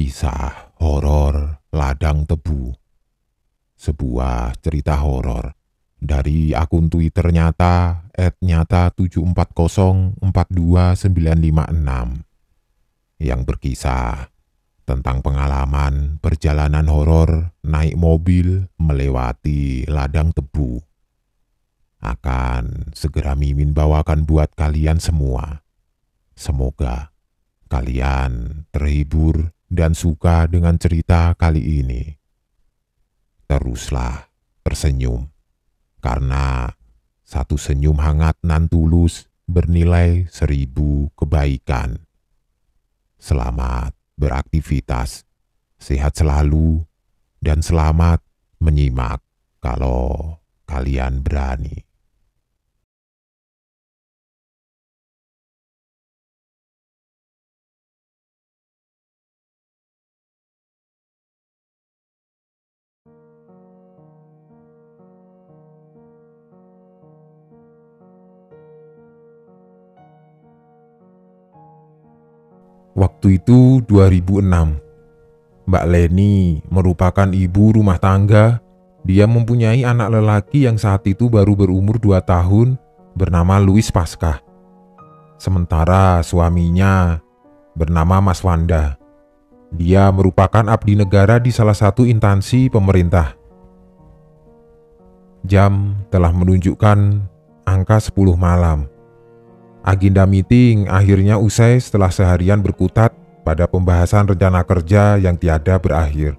Kisah horor Ladang Tebu. Sebuah cerita horor dari akun Twitter nyata @nyata74042956 yang berkisah tentang pengalaman perjalanan horor naik mobil melewati ladang tebu. Akan segera Mimin bawakan buat kalian semua. Semoga kalian terhibur dan suka dengan cerita kali ini. Teruslah tersenyum, karena satu senyum hangat nan tulus bernilai 1000 kebaikan. Selamat beraktivitas, sehat selalu, dan selamat menyimak kalau kalian berani. Waktu itu 2006. Mbak Leni merupakan ibu rumah tangga. Dia mempunyai anak lelaki yang saat itu baru berumur 2 tahun bernama Louis Paskah. Sementara suaminya bernama Mas Wanda. Dia merupakan abdi negara di salah satu instansi pemerintah. Jam telah menunjukkan angka 10 malam. Agenda meeting akhirnya usai setelah seharian berkutat pada pembahasan rencana kerja yang tiada berakhir.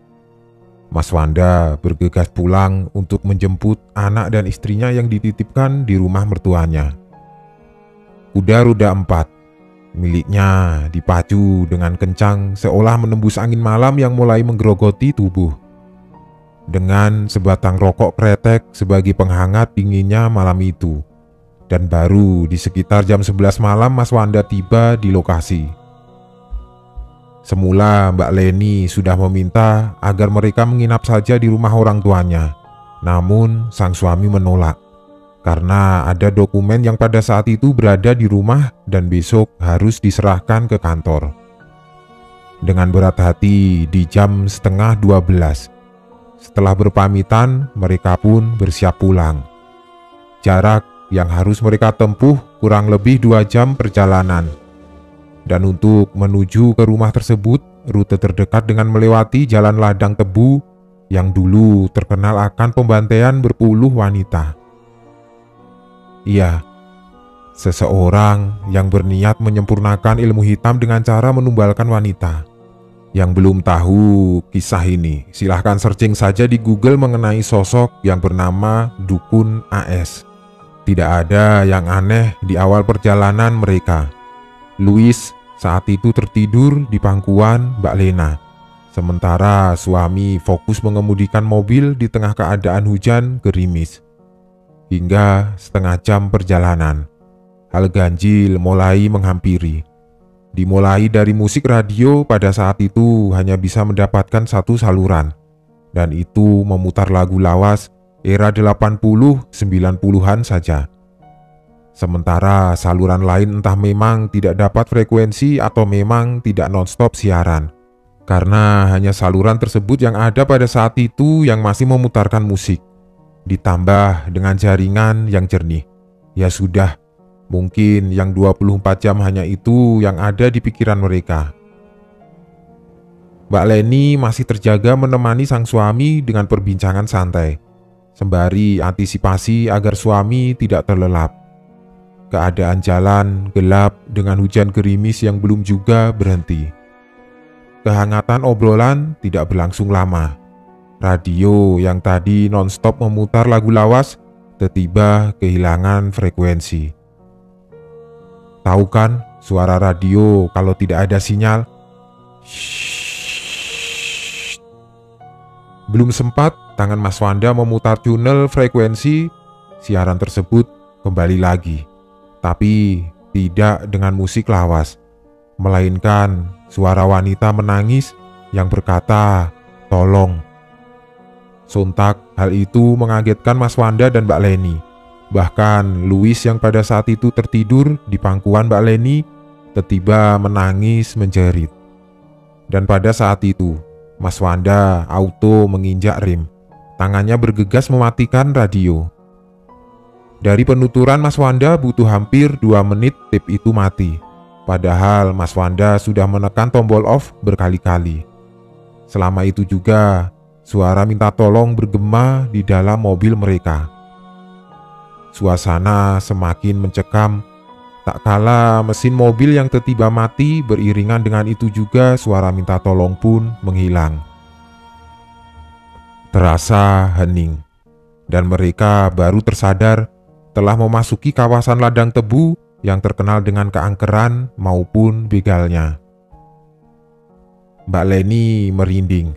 Mas Wanda bergegas pulang untuk menjemput anak dan istrinya yang dititipkan di rumah mertuanya. Kuda roda 4 miliknya dipacu dengan kencang seolah menembus angin malam yang mulai menggerogoti tubuh. Dengan sebatang rokok kretek sebagai penghangat dinginnya malam itu. Dan baru di sekitar jam 11 malam Mas Wanda tiba di lokasi. Semula Mbak Leni sudah meminta agar mereka menginap saja di rumah orang tuanya. Namun sang suami menolak karena ada dokumen yang pada saat itu berada di rumah dan besok harus diserahkan ke kantor. Dengan berat hati di jam setengah 12, setelah berpamitan mereka pun bersiap pulang. Jarak yang harus mereka tempuh kurang lebih 2 jam perjalanan. Dan untuk menuju ke rumah tersebut, rute terdekat dengan melewati jalan ladang tebu yang dulu terkenal akan pembantaian berpuluh wanita. Iya, seseorang yang berniat menyempurnakan ilmu hitam dengan cara menumbalkan wanita. Yang belum tahu kisah ini, silahkan searching saja di Google mengenai sosok yang bernama Dukun AS. Tidak ada yang aneh di awal perjalanan mereka. Louis saat itu tertidur di pangkuan Mbak Lena, sementara suami fokus mengemudikan mobil di tengah keadaan hujan gerimis. Hingga setengah jam perjalanan, hal ganjil mulai menghampiri. Dimulai dari musik radio pada saat itu hanya bisa mendapatkan satu saluran, dan itu memutar lagu lawas era 80-90-an saja. Sementara saluran lain entah memang tidak dapat frekuensi atau memang tidak nonstop siaran. Karena hanya saluran tersebut yang ada pada saat itu yang masih memutarkan musik. Ditambah dengan jaringan yang jernih. Ya sudah, mungkin yang 24 jam hanya itu yang ada di pikiran mereka. Mbak Leni masih terjaga menemani sang suami dengan perbincangan santai, sembari antisipasi agar suami tidak terlelap. Keadaan jalan gelap dengan hujan gerimis yang belum juga berhenti. Kehangatan obrolan tidak berlangsung lama. Radio yang tadi nonstop memutar lagu lawas tiba-tiba kehilangan frekuensi. Tahu kan suara radio kalau tidak ada sinyal? Shhh. Belum sempat tangan Mas Wanda memutar tunnel frekuensi, siaran tersebut kembali lagi. Tapi tidak dengan musik lawas, melainkan suara wanita menangis yang berkata, "Tolong." Sontak hal itu mengagetkan Mas Wanda dan Mbak Leni. Bahkan Louis yang pada saat itu tertidur di pangkuan Mbak Leni tiba-tiba menangis menjerit. Dan pada saat itu, Mas Wanda auto menginjak rem. Tangannya bergegas mematikan radio. Dari penuturan Mas Wanda butuh hampir 2 menit tip itu mati. Padahal Mas Wanda sudah menekan tombol off berkali-kali. Selama itu juga, suara minta tolong bergema di dalam mobil mereka. Suasana semakin mencekam. Tak kala mesin mobil yang tiba-tiba mati, beriringan dengan itu juga suara minta tolong pun menghilang. Terasa hening, dan mereka baru tersadar telah memasuki kawasan ladang tebu yang terkenal dengan keangkeran maupun begalnya. Mbak Leni merinding,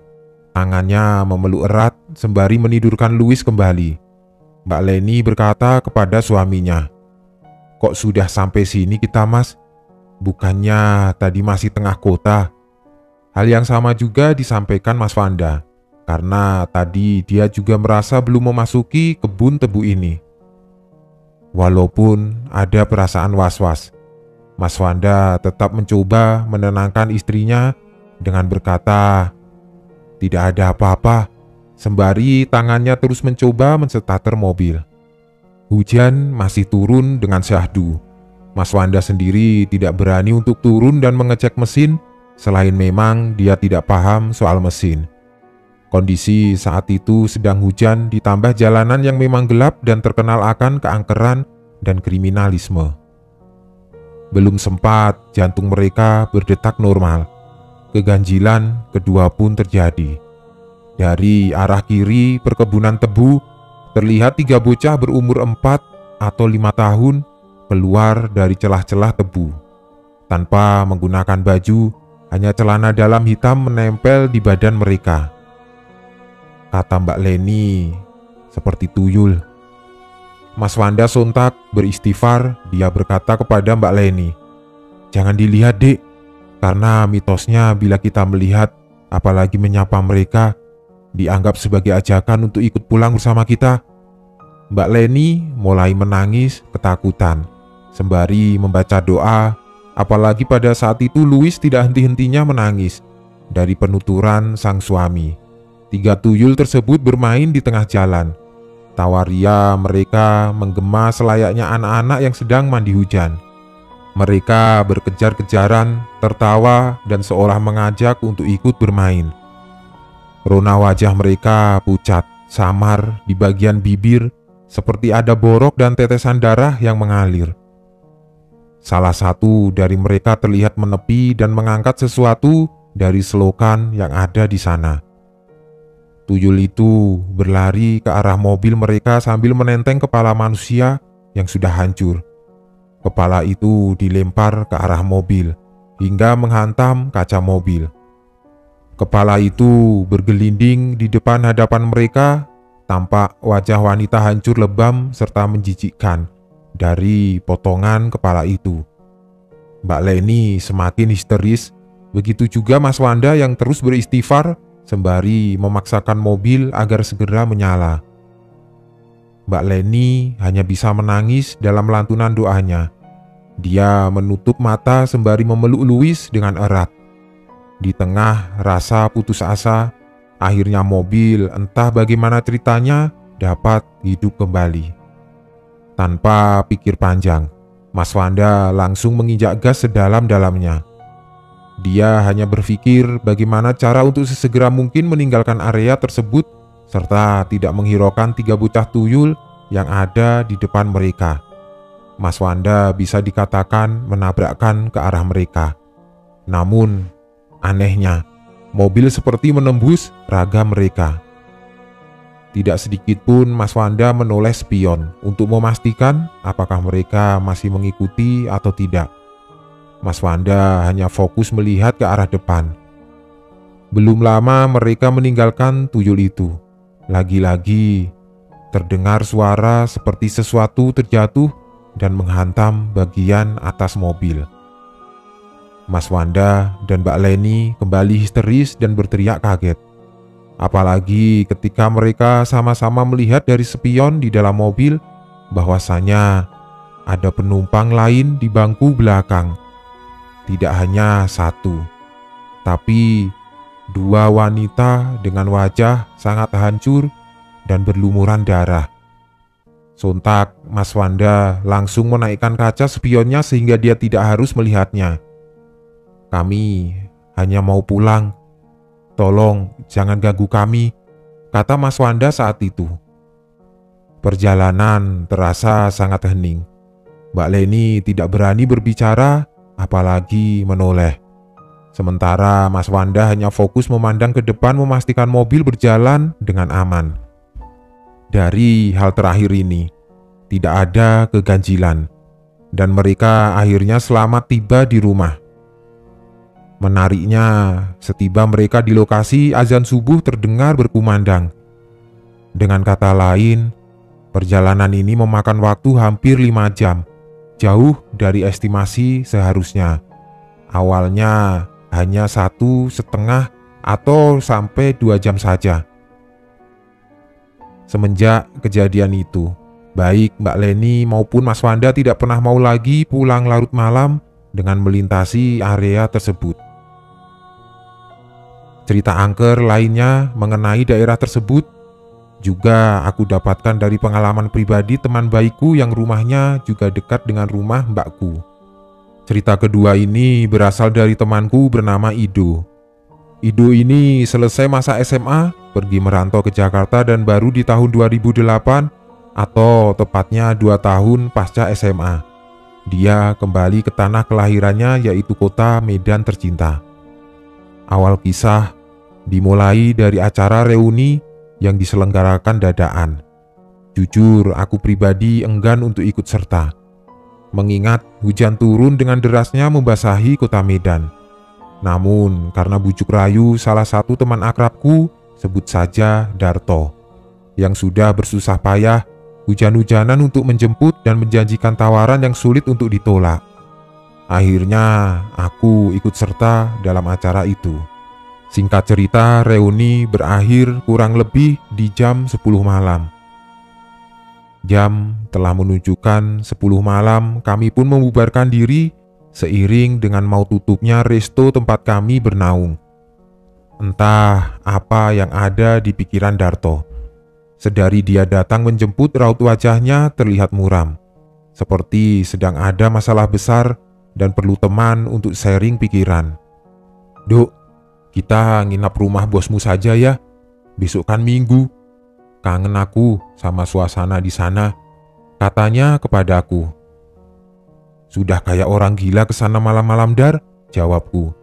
tangannya memeluk erat sembari menidurkan Louis kembali. Mbak Leni berkata kepada suaminya, "Kok sudah sampai sini kita, Mas? Bukannya tadi masih tengah kota?" Hal yang sama juga disampaikan Mas Wanda, karena tadi dia juga merasa belum memasuki kebun tebu ini. Walaupun ada perasaan was-was, Mas Wanda tetap mencoba menenangkan istrinya dengan berkata, "Tidak ada apa-apa," sembari tangannya terus mencoba menstarter mobil. Hujan masih turun dengan syahdu. Mas Wanda sendiri tidak berani untuk turun dan mengecek mesin, selain memang dia tidak paham soal mesin. Kondisi saat itu sedang hujan ditambah jalanan yang memang gelap dan terkenal akan keangkeran dan kriminalisme. Belum sempat jantung mereka berdetak normal, keganjilan kedua pun terjadi. Dari arah kiri perkebunan tebu, terlihat 3 bocah berumur 4 atau 5 tahun keluar dari celah-celah tebu. Tanpa menggunakan baju, hanya celana dalam hitam menempel di badan mereka. Kata Mbak Leni, seperti tuyul. Mas Wanda sontak beristighfar. Dia berkata kepada Mbak Leni, "Jangan dilihat, Dek, karena mitosnya bila kita melihat, apalagi menyapa mereka, dianggap sebagai ajakan untuk ikut pulang bersama kita." Mbak Leni mulai menangis ketakutan, sembari membaca doa. Apalagi pada saat itu Louis tidak henti-hentinya menangis. Dari penuturan sang suami, 3 tuyul tersebut bermain di tengah jalan. Tawaria mereka menggema selayaknya anak-anak yang sedang mandi hujan. Mereka berkejar-kejaran, tertawa, dan seolah mengajak untuk ikut bermain. Rona wajah mereka pucat, samar di bagian bibir, seperti ada borok dan tetesan darah yang mengalir. Salah satu dari mereka terlihat menepi dan mengangkat sesuatu dari selokan yang ada di sana. Tuyul itu berlari ke arah mobil mereka sambil menenteng kepala manusia yang sudah hancur. Kepala itu dilempar ke arah mobil hingga menghantam kaca mobil. Kepala itu bergelinding di depan hadapan mereka. Tampak wajah wanita hancur lebam serta menjijikkan dari potongan kepala itu. Mbak Leni semakin histeris, begitu juga Mas Wanda yang terus beristighfar sembari memaksakan mobil agar segera menyala. Mbak Leni hanya bisa menangis dalam lantunan doanya. Dia menutup mata sembari memeluk Louis dengan erat. Di tengah rasa putus asa, akhirnya mobil entah bagaimana ceritanya dapat hidup kembali. Tanpa pikir panjang, Mas Wanda langsung menginjak gas sedalam-dalamnya. Dia hanya berpikir bagaimana cara untuk sesegera mungkin meninggalkan area tersebut serta tidak menghiraukan 3 bocah tuyul yang ada di depan mereka. Mas Wanda bisa dikatakan menabrakkan ke arah mereka. Namun, anehnya, mobil seperti menembus raga mereka. Tidak sedikit pun Mas Wanda menoleh spion untuk memastikan apakah mereka masih mengikuti atau tidak. Mas Wanda hanya fokus melihat ke arah depan. Belum lama mereka meninggalkan tuyul itu. Lagi-lagi terdengar suara seperti sesuatu terjatuh dan menghantam bagian atas mobil. Mas Wanda dan Mbak Leni kembali histeris dan berteriak kaget. Apalagi ketika mereka sama-sama melihat dari spion di dalam mobil bahwasanya ada penumpang lain di bangku belakang. Tidak hanya satu. Tapi dua wanita dengan wajah sangat hancur dan berlumuran darah. Sontak Mas Wanda langsung menaikkan kaca spionnya sehingga dia tidak harus melihatnya. "Kami hanya mau pulang. Tolong jangan ganggu kami," kata Mas Wanda saat itu. Perjalanan terasa sangat hening. Mbak Leni tidak berani berbicara, apalagi menoleh. Sementara Mas Wanda hanya fokus memandang ke depan memastikan mobil berjalan dengan aman. Dari hal terakhir ini, tidak ada keganjilan, dan mereka akhirnya selamat tiba di rumah. Menariknya, setiba mereka di lokasi, azan subuh terdengar berkumandang. Dengan kata lain, perjalanan ini memakan waktu hampir 5 jam, jauh dari estimasi seharusnya. Awalnya hanya 1,5 atau sampai 2 jam saja. Semenjak kejadian itu, baik Mbak Leni maupun Mas Wanda tidak pernah mau lagi pulang larut malam dengan melintasi area tersebut. Cerita angker lainnya mengenai daerah tersebut juga aku dapatkan dari pengalaman pribadi teman baikku yang rumahnya juga dekat dengan rumah mbakku. Cerita kedua ini berasal dari temanku bernama Ido. Ido ini selesai masa SMA, pergi merantau ke Jakarta dan baru di tahun 2008 atau tepatnya 2 tahun pasca SMA, dia kembali ke tanah kelahirannya yaitu kota Medan tercinta. Awal kisah dimulai dari acara reuni yang diselenggarakan dadaan. Jujur, aku pribadi enggan untuk ikut serta, mengingat hujan turun dengan derasnya membasahi kota Medan. Namun karena bujuk rayu salah satu teman akrabku, sebut saja Darto, yang sudah bersusah payah hujan-hujanan untuk menjemput dan menjanjikan tawaran yang sulit untuk ditolak, akhirnya aku ikut serta dalam acara itu. Singkat cerita, reuni berakhir kurang lebih di jam 10 malam. Jam telah menunjukkan 10 malam, kami pun membubarkan diri seiring dengan mau tutupnya resto tempat kami bernaung. Entah apa yang ada di pikiran Darto. Sedari dia datang menjemput, raut wajahnya terlihat muram, seperti sedang ada masalah besar dan perlu teman untuk sharing pikiran. "Duk, kita nginap rumah bosmu saja ya. Besok kan Minggu. Kangen aku sama suasana di sana," katanya kepadaku. "Sudah kayak orang gila kesana malam-malam, Dar," jawabku.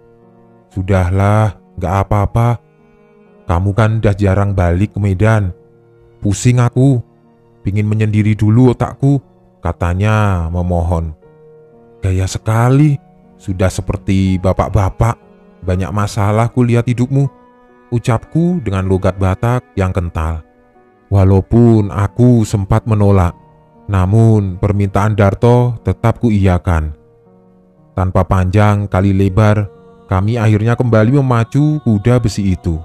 "Sudahlah, gak apa-apa. Kamu kan udah jarang balik ke Medan. Pusing aku, pingin menyendiri dulu otakku," katanya memohon. "Gaya sekali, sudah seperti bapak-bapak. Banyak masalah kulihat hidupmu," ucapku dengan logat Batak yang kental. Walaupun aku sempat menolak, namun permintaan Darto tetap kuiyakan. Tanpa panjang kali lebar, kami akhirnya kembali memacu kuda besi itu.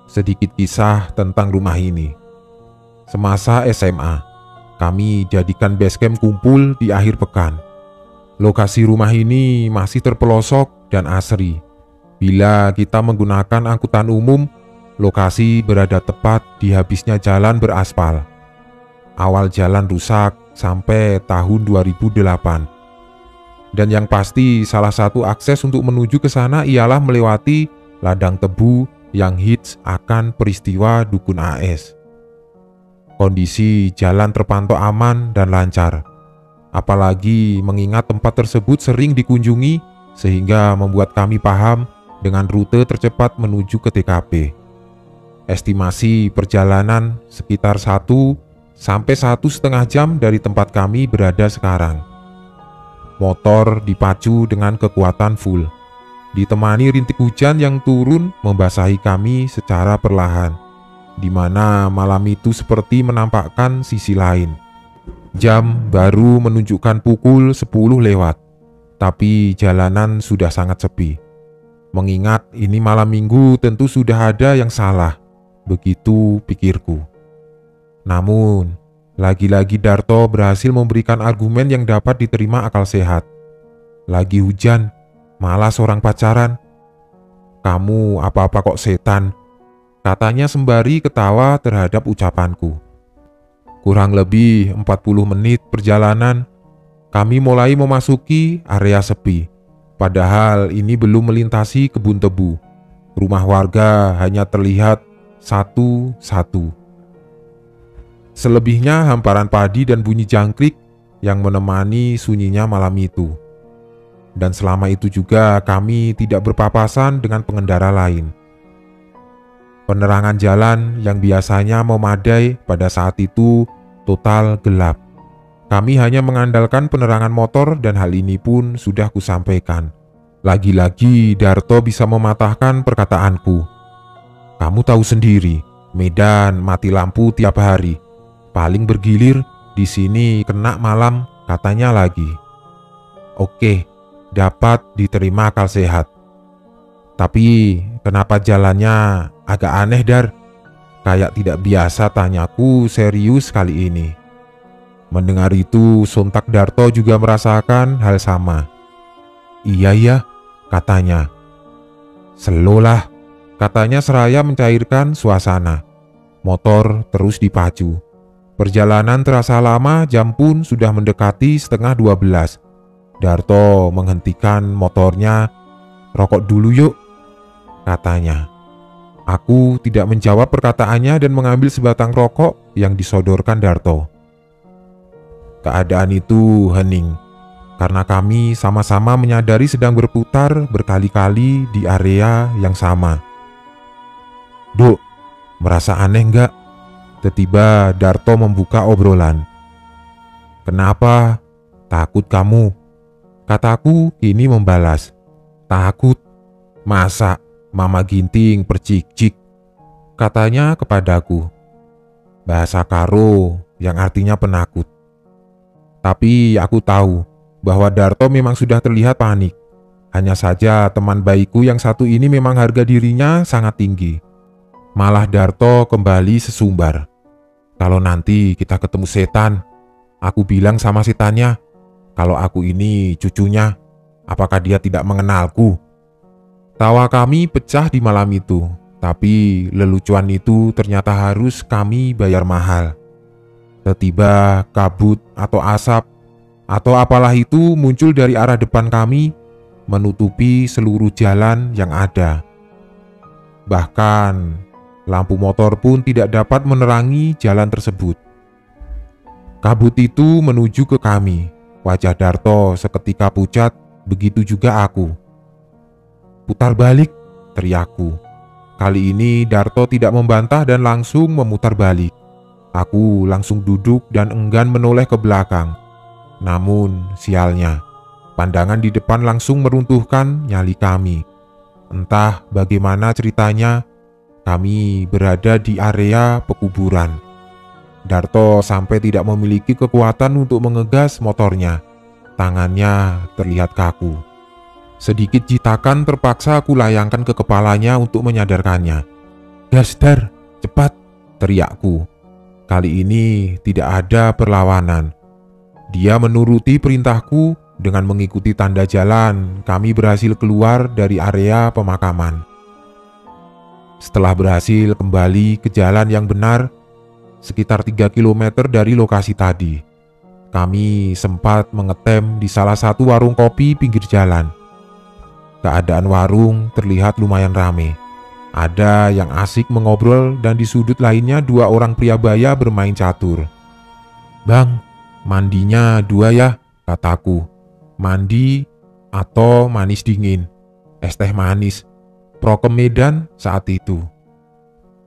Sedikit kisah tentang rumah ini. Semasa SMA, kami jadikan basecamp kumpul di akhir pekan. Lokasi rumah ini masih terpelosok dan asri. Bila kita menggunakan angkutan umum, lokasi berada tepat di habisnya jalan beraspal. Awal jalan rusak sampai tahun 2008. Dan yang pasti salah satu akses untuk menuju ke sana ialah melewati ladang tebu yang hits akan peristiwa Dukun AS. Kondisi jalan terpantau aman dan lancar, apalagi mengingat tempat tersebut sering dikunjungi sehingga membuat kami paham dengan rute tercepat menuju ke TKP. Estimasi perjalanan sekitar 1 sampai 1,5 jam dari tempat kami berada sekarang. Motor dipacu dengan kekuatan full, ditemani rintik hujan yang turun membasahi kami secara perlahan, di mana malam itu seperti menampakkan sisi lain. Jam baru menunjukkan pukul 10 lewat, tapi jalanan sudah sangat sepi. Mengingat ini malam minggu, tentu sudah ada yang salah, begitu pikirku. Namun, lagi-lagi Darto berhasil memberikan argumen yang dapat diterima akal sehat. Lagi hujan, malas orang pacaran. Kamu apa-apa kok setan, katanya sembari ketawa terhadap ucapanku. Kurang lebih 40 menit perjalanan, kami mulai memasuki area sepi. Padahal ini belum melintasi kebun tebu. Rumah warga hanya terlihat satu-satu. Selebihnya hamparan padi dan bunyi jangkrik yang menemani sunyinya malam itu. Dan selama itu juga kami tidak berpapasan dengan pengendara lain. Penerangan jalan yang biasanya memadai pada saat itu total gelap. Kami hanya mengandalkan penerangan motor dan hal ini pun sudah kusampaikan. Lagi-lagi Darto bisa mematahkan perkataanku. Kamu tahu sendiri, Medan mati lampu tiap hari. Paling bergilir di sini kena malam, katanya lagi. Oke, dapat diterima akal sehat. Tapi kenapa jalannya agak aneh, Dar? Kayak tidak biasa, tanyaku serius kali ini. Mendengar itu, sontak Darto juga merasakan hal sama. Iya ya, katanya. Slow lah, katanya seraya mencairkan suasana. Motor terus dipacu. Perjalanan terasa lama, jam pun sudah mendekati setengah 12. Darto menghentikan motornya. Rokok dulu yuk, katanya. Aku tidak menjawab perkataannya dan mengambil sebatang rokok yang disodorkan Darto. Keadaan itu hening, karena kami sama-sama menyadari sedang berputar berkali-kali di area yang sama. Duk, merasa aneh nggak? Tiba-tiba Darto membuka obrolan. Kenapa? Takut kamu? Kataku kini membalas. Takut? Masa Mama Ginting percik-cik? Katanya kepadaku. Bahasa Karo yang artinya penakut. Tapi aku tahu bahwa Darto memang sudah terlihat panik. Hanya saja teman baikku yang satu ini memang harga dirinya sangat tinggi. Malah Darto kembali sesumbar. Kalau nanti kita ketemu setan, aku bilang sama setannya, kalau aku ini cucunya, apakah dia tidak mengenalku? Tawa kami pecah di malam itu, tapi lelucuan itu ternyata harus kami bayar mahal. Tiba-tiba kabut atau asap atau apalah itu muncul dari arah depan kami, menutupi seluruh jalan yang ada. Bahkan lampu motor pun tidak dapat menerangi jalan tersebut. Kabut itu menuju ke kami. Wajah Darto seketika pucat, begitu juga aku. Putar balik, teriakku. Kali ini Darto tidak membantah dan langsung memutar balik. Aku langsung duduk dan enggan menoleh ke belakang. Namun sialnya, pandangan di depan langsung meruntuhkan nyali kami. Entah bagaimana ceritanya, kami berada di area pekuburan. Darto sampai tidak memiliki kekuatan untuk mengegas motornya. Tangannya terlihat kaku. Sedikit jitakan terpaksa aku layangkan ke kepalanya untuk menyadarkannya. Gas, Dar, cepat, teriakku. Kali ini tidak ada perlawanan. Dia menuruti perintahku. Dengan mengikuti tanda jalan, kami berhasil keluar dari area pemakaman. Setelah berhasil kembali ke jalan yang benar, sekitar 3 km dari lokasi tadi, kami sempat mengetem di salah satu warung kopi pinggir jalan. Keadaan warung terlihat lumayan ramai. Ada yang asik mengobrol dan di sudut lainnya 2 orang pria baya bermain catur. Bang, mandinya 2 ya, kataku. Mandi atau manis dingin, es teh manis, prokem Medan saat itu.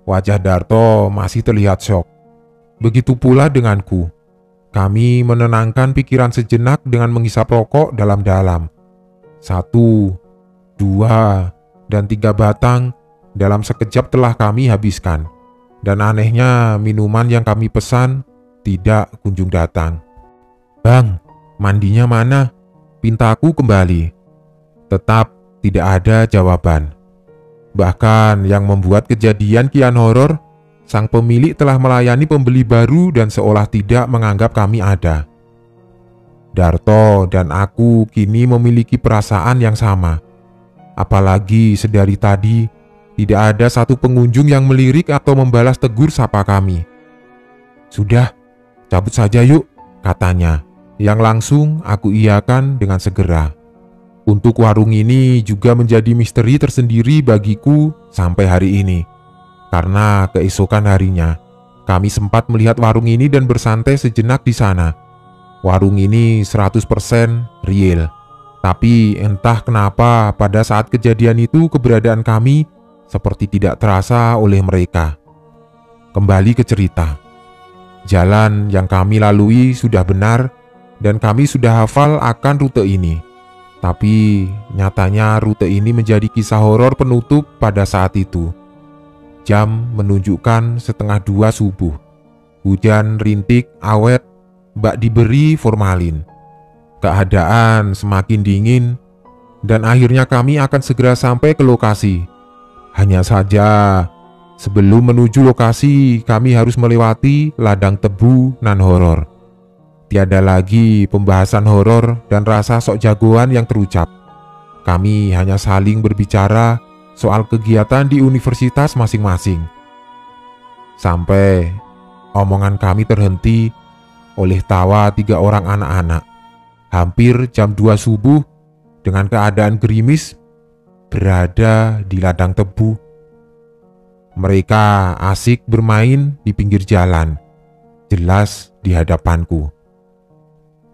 Wajah Darto masih terlihat syok. Begitu pula denganku. Kami menenangkan pikiran sejenak dengan menghisap rokok dalam-dalam. 1, 2, dan 3 batang dalam sekejap telah kami habiskan. Dan anehnya minuman yang kami pesan tidak kunjung datang. Bang, mandinya mana? Pintaku kembali. Tetap tidak ada jawaban. Bahkan yang membuat kejadian kian horor, sang pemilik telah melayani pembeli baru dan seolah tidak menganggap kami ada. Darto dan aku kini memiliki perasaan yang sama. Apalagi sedari tadi tidak ada satu pengunjung yang melirik atau membalas tegur sapa kami. "Sudah, cabut saja yuk," katanya, yang langsung aku iakan dengan segera. Untuk warung ini juga menjadi misteri tersendiri bagiku sampai hari ini. Karena keesokan harinya, kami sempat melihat warung ini dan bersantai sejenak di sana. Warung ini 100% real. Tapi entah kenapa pada saat kejadian itu keberadaan kami seperti tidak terasa oleh mereka. Kembali ke cerita. Jalan yang kami lalui sudah benar dan kami sudah hafal akan rute ini. Tapi nyatanya rute ini menjadi kisah horor penutup pada saat itu. Jam menunjukkan 1:30 subuh. Hujan rintik awet, bak diberi formalin. Keadaan semakin dingin dan akhirnya kami akan segera sampai ke lokasi. Hanya saja sebelum menuju lokasi kami harus melewati ladang tebu nan horor. Tiada lagi pembahasan horor dan rasa sok jagoan yang terucap. Kami hanya saling berbicara soal kegiatan di universitas masing-masing. Sampai omongan kami terhenti oleh tawa 3 orang anak-anak. Hampir jam 2 subuh dengan keadaan gerimis berada di ladang tebu. Mereka asik bermain di pinggir jalan, jelas di hadapanku.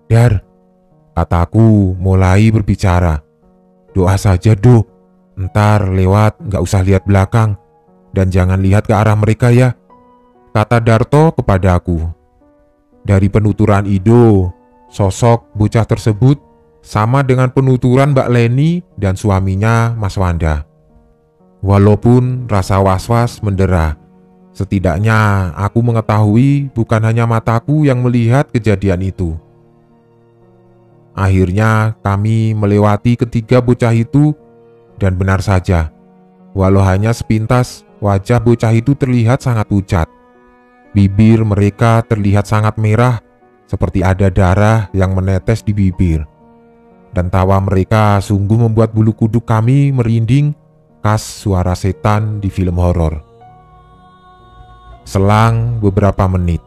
"Dar," kataku mulai berbicara, "doa saja Dok, ntar lewat gak usah lihat belakang dan jangan lihat ke arah mereka ya," kata Darto kepadaku. Dari penuturan Ido, sosok bocah tersebut sama dengan penuturan Mbak Leni dan suaminya Mas Wanda. Walaupun rasa was-was mendera, setidaknya aku mengetahui bukan hanya mataku yang melihat kejadian itu. Akhirnya kami melewati ketiga bocah itu dan benar saja, walau hanya sepintas wajah bocah itu terlihat sangat pucat. Bibir mereka terlihat sangat merah, seperti ada darah yang menetes di bibir. Dan tawa mereka sungguh membuat bulu kuduk kami merinding, khas suara setan di film horor. Selang beberapa menit,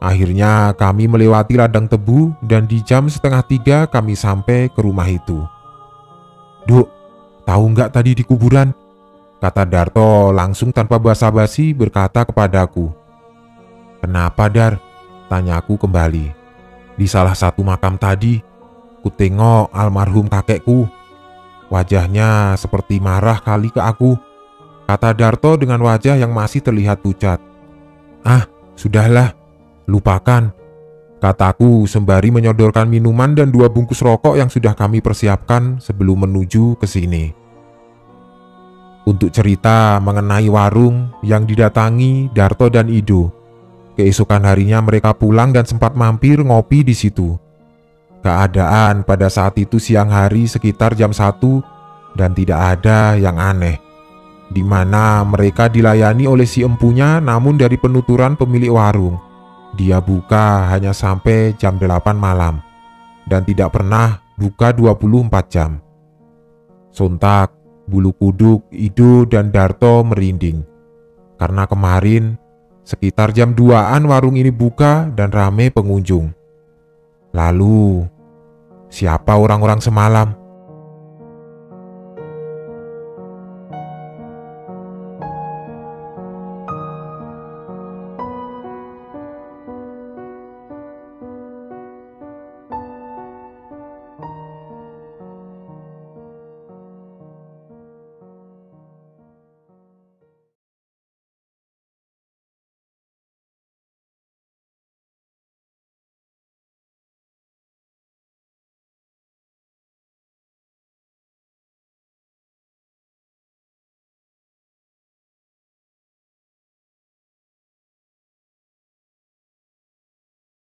akhirnya kami melewati ladang tebu dan di jam 2:30 kami sampai ke rumah itu. "Duk, tahu nggak tadi di kuburan?" kata Darto langsung tanpa basa-basi berkata kepadaku. "Kenapa Dar?" tanyaku kembali. "Di salah satu makam tadi, kutengok almarhum kakekku. Wajahnya seperti marah kali ke aku," kata Darto dengan wajah yang masih terlihat pucat. "Ah, sudahlah, lupakan," kataku sembari menyodorkan minuman dan 2 bungkus rokok yang sudah kami persiapkan sebelum menuju ke sini. Untuk cerita mengenai warung yang didatangi Darto dan Ido, keesokan harinya mereka pulang dan sempat mampir ngopi di situ. Keadaan pada saat itu siang hari sekitar jam 1 dan tidak ada yang aneh, di mana mereka dilayani oleh si empunya. Namun dari penuturan pemilik warung, dia buka hanya sampai jam 8 malam dan tidak pernah buka 24 jam. Sontak bulu kuduk Ido dan Darto merinding, karena kemarin sekitar jam 2-an warung ini buka dan ramai pengunjung. Lalu, siapa orang-orang semalam?